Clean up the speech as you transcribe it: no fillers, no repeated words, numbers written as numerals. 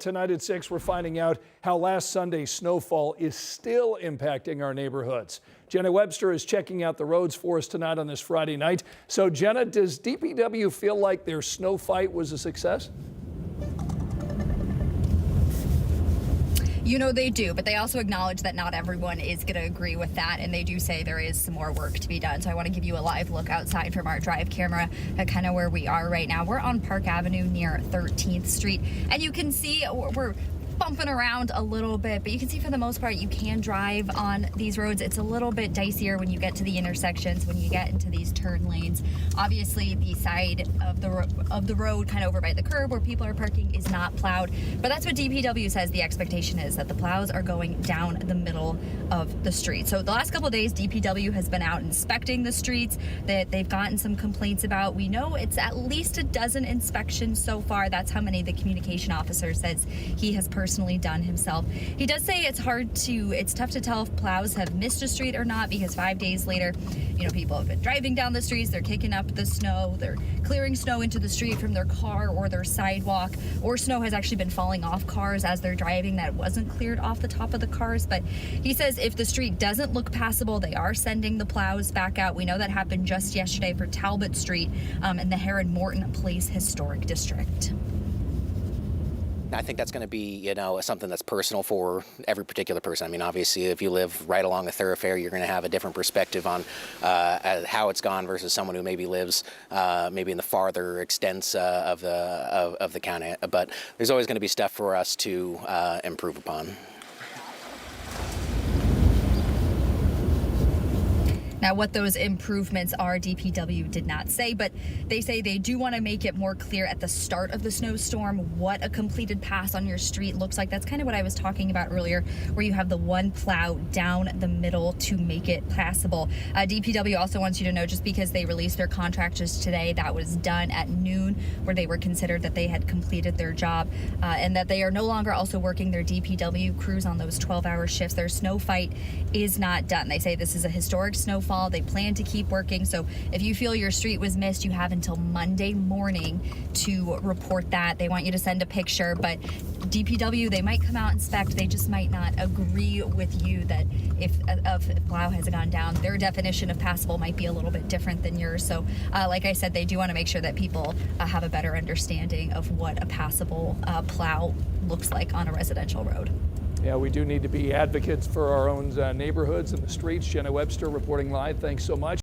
Tonight at 6, we're finding out how last Sunday's snowfall is still impacting our neighborhoods. Jenna Webster is checking out the roads for us tonight on this Friday night. So, Jenna, does DPW feel like their snow fight was a success? You know they do, but they also acknowledge that not everyone is going to agree with that, and they do say there is some more work to be done. So I want to give you a live look outside from our drive camera at kind of where we are right now. We're on Park Avenue near 13th Street, and you can see we're bumping around a little bit, but you can see for the most part you can drive on these roads. It's a little bit dicier when you get to the intersections, when you get into these turn lanes. Obviously the side of the road kind of over by the curb where people are parking is not plowed, but that's what DPW says the expectation is, that the plows are going down the middle of the street. So the last couple of days DPW has been out inspecting the streets that they've gotten some complaints about. We know it's at least a dozen inspections so far. That's how many the communication officer says he has personally done himself. He does say it's tough to tell if plows have missed a street or not, because 5 days later, you know, people have been driving down the streets, they're kicking up the snow, they're clearing snow into the street from their car or their sidewalk, or snow has actually been falling off cars as they're driving that wasn't cleared off the top of the cars. But he says if the street doesn't look passable, they are sending the plows back out. We know that happened just yesterday for Talbot Street in the Heron Morton Place Historic District. I think that's going to be, you know, something that's personal for every particular person. I mean, obviously, if you live right along a thoroughfare, you're going to have a different perspective on how it's gone versus someone who maybe lives maybe in the farther extents of the county. But there's always going to be stuff for us to improve upon. Now, what those improvements are, DPW did not say, but they say they do want to make it more clear at the start of the snowstorm what a completed pass on your street looks like. That's kind of what I was talking about earlier, where you have the one plow down the middle to make it passable. DPW also wants you to know, just because they released their contractors today, that was done at noon, where they were considered that they had completed their job, and that they are no longer also working their DPW crews on those 12-hour shifts. Their snow fight is not done. They say this is a historic snowfall. They plan to keep working. So if you feel your street was missed, you have until Monday morning to report that. They want you to send a picture, but DPW, they might come out and inspect. They just might not agree with you that if plow has gone down, their definition of passable might be a little bit different than yours. So like I said, they do want to make sure that people have a better understanding of what a passable plow looks like on a residential road. Yeah, we do need to be advocates for our own neighborhoods and the streets. Jenna Webster reporting live. Thanks so much.